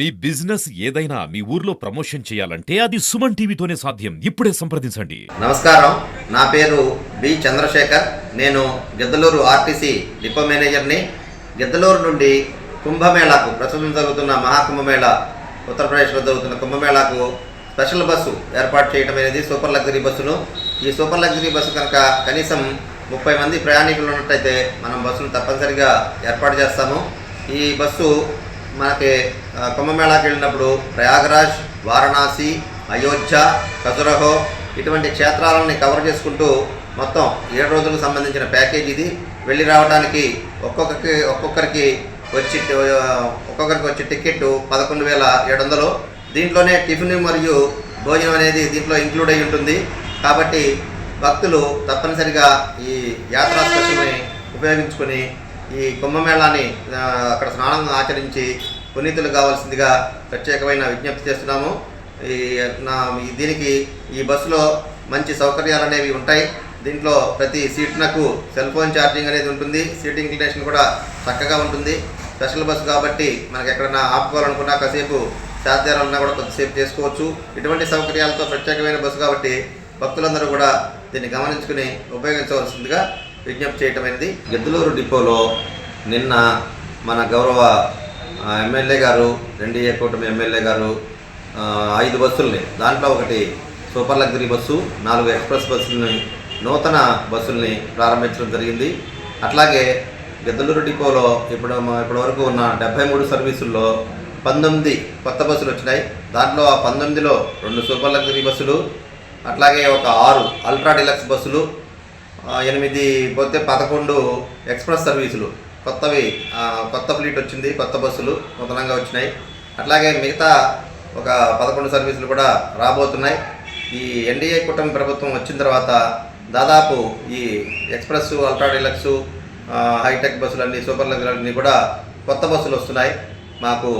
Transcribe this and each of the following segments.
మీ business ఏదైనా మీ ఊర్లో promotion చేయాలంటే అది సుమన్ టీవీతోనే సాధ్యం. ఇప్పుడే సంప్రదించండి. నమస్కారం, నా పేరు బి చంద్రశేఖర్. నేను గిద్దలూరు ఆర్టీసీ డిపో మేనేజర్ని. గిద్దలూరు నుండి కుంభమేళాకు, ప్రస్తుతం జరుగుతున్న మహాకుంభమేళా, ఉత్తరప్రదేశ్లో జరుగుతున్న కుంభమేళాకు స్పెషల్ బస్సు ఏర్పాటు చేయడం అనేది సూపర్ లగ్జరీ బస్సును. ఈ సూపర్ లగ్జరీ బస్సు కనుక కనీసం 30 మంది ప్రయాణికులు ఉన్నట్టయితే మనం బస్సును తప్పనిసరిగా ఏర్పాటు చేస్తాము. ఈ బస్సు మనకి కుంభమేళాకి వెళ్ళినప్పుడు ప్రయాగరాజ్, వారణాసి, అయోధ్య, ఖజురహో ఇటువంటి క్షేత్రాలని కవర్ చేసుకుంటూ మొత్తం 7 రోజులకు సంబంధించిన ప్యాకేజ్ ఇది. వెళ్ళి రావడానికి ఒక్కొక్కరికి వచ్చి టికెట్ 11,700. దీంట్లోనే టిఫిన్ మరియు భోజనం అనేది దీంట్లో ఇంక్లూడ్ అయి ఉంటుంది. కాబట్టి భక్తులు తప్పనిసరిగా ఈ యాత్రా స్పెషల్ని ఉపయోగించుకొని ఈ కుంభమేళాని అక్కడ స్నానం ఆచరించి పునీతులు కావాల్సిందిగా ప్రత్యేకమైన విజ్ఞప్తి చేస్తున్నాము. దీనికి ఈ బస్సులో మంచి సౌకర్యాలు అనేవి ఉంటాయి. దీంట్లో ప్రతి సీట్నకు సెల్ ఫోన్ ఛార్జింగ్ అనేది ఉంటుంది. సీటింగ్ ఇంక్లినేషన్ కూడా చక్కగా ఉంటుంది. స్పెషల్ బస్సు కాబట్టి మనకి ఎక్కడన్నా ఆపుకోవాలనుకున్నా, కాసేపు సాధ్యాలన్నా కూడా కొద్దిసేపు చేసుకోవచ్చు. ఇటువంటి సౌకర్యాలతో ప్రత్యేకమైన బస్సు కాబట్టి భక్తులందరూ కూడా దీన్ని గమనించుకుని ఉపయోగించవలసిందిగా విజ్ఞప్తి చేయటం అనేది. గిద్దలూరు డిపోలో నిన్న మన గౌరవ ఎమ్మెల్యే గారు, ఎన్డీఏ కూటమి ఎమ్మెల్యే గారు 5 బస్సుల్ని, దాంట్లో ఒకటి సూపర్ లగ్జరీ బస్సు, 4 ఎక్స్ప్రెస్ బస్సుల్ని, నూతన బస్సుల్ని ప్రారంభించడం జరిగింది. అట్లాగే గిద్దలూరు డిపోలో ఇప్పటి వరకు ఉన్న 73 సర్వీసుల్లో 19 కొత్త బస్సులు వచ్చినాయి. దాంట్లో ఆ 19లో 2 సూపర్ లగ్జరీ బస్సులు, అట్లాగే ఒక 6 అల్ట్రా డిలక్స్ బస్సులు, 8 పోతే 11 ఎక్స్ప్రెస్ సర్వీసులు కొత్తవి. కొత్త ఫ్లీట్ వచ్చింది, కొత్త బస్సులు నూతనంగా వచ్చినాయి. అట్లాగే మిగతా ఒక 11 సర్వీసులు కూడా రాబోతున్నాయి. ఈ ఎన్డీఏ కూటమి ప్రభుత్వం వచ్చిన తర్వాత దాదాపు ఈ ఎక్స్ప్రెస్, అల్ట్రా డిలక్స్, హైటెక్ బస్సులన్నీ, సూపర్ లగ్జరీ కూడా కొత్త బస్సులు వస్తున్నాయి. మాకు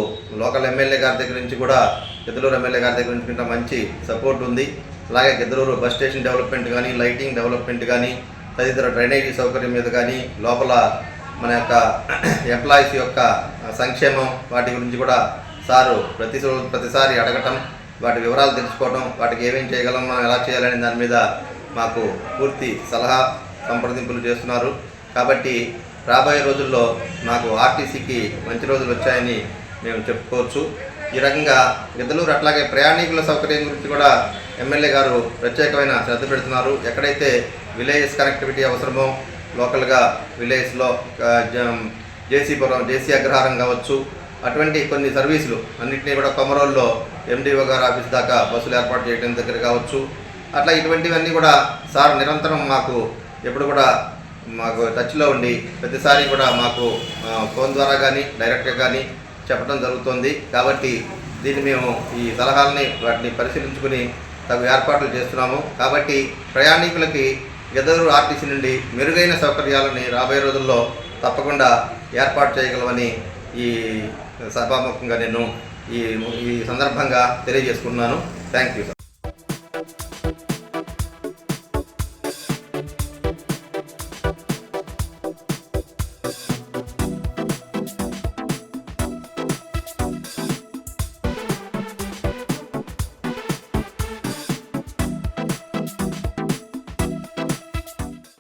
లోకల్ ఎమ్మెల్యే గారి దగ్గర నుంచి కూడా, గిద్దలూరు ఎమ్మెల్యే గారి దగ్గర నుంచి కూడా మంచి సపోర్ట్ ఉంది. అలాగే గిద్దలూరు బస్ స్టేషన్ డెవలప్మెంట్ కానీ, లైటింగ్ డెవలప్మెంట్ కానీ, తదితర డ్రైనేజీ సౌకర్యం మీద కానీ, లోపల మన యొక్క ఎంప్లాయీస్ యొక్క సంక్షేమం, వాటి గురించి కూడా సారు ప్రతిసారి అడగటం, వాటి వివరాలు తెలుసుకోవడం, వాటికి ఏమేం చేయగలం, మనం ఎలా చేయాలనే దాని మీద మాకు పూర్తి సలహా సంప్రదింపులు చేస్తున్నారు. కాబట్టి రాబోయే రోజుల్లో మాకు ఆర్టీసీకి మంచి రోజులు వచ్చాయని మేము చెప్పుకోవచ్చు. ఈ రకంగా గిద్దలూరు అట్లాగే ప్రయాణికుల సౌకర్యం గురించి కూడా ఎమ్మెల్యే గారు ప్రత్యేకమైన శ్రద్ధ పెడుతున్నారు. ఎక్కడైతే విలేజెస్ కనెక్టివిటీ అవసరమో, లోకల్గా విలేజ్లో జేసీ అగ్రహారం కావచ్చు, అటువంటి కొన్ని సర్వీసులు అన్నింటినీ కూడా కొమరోల్లో ఎండిఓ గారు ఆఫీస్ దాకా బస్సులు ఏర్పాటు చేయడం దగ్గర కావచ్చు. అట్లా ఇటువంటివన్నీ కూడా సార్ నిరంతరం మాకు ఎప్పుడు కూడా టచ్లో ఉండి ప్రతిసారి కూడా మాకు ఫోన్ ద్వారా కానీ, డైరెక్ట్గా కానీ చెప్పడం జరుగుతుంది. కాబట్టి దీన్ని మేము ఈ సలహాలని వాటిని పరిశీలించుకుని తగు ఏర్పాట్లు చేస్తున్నాము. కాబట్టి ప్రయాణికులకి గిద్దలూరు ఆర్టీసీ నుండి మెరుగైన సౌకర్యాలని రాబోయే రోజుల్లో తప్పకుండా ఏర్పాటు చేయగలమని ఈ సభాముఖంగా నేను ఈ సందర్భంగా తెలియజేసుకున్నాను. Thank you sir.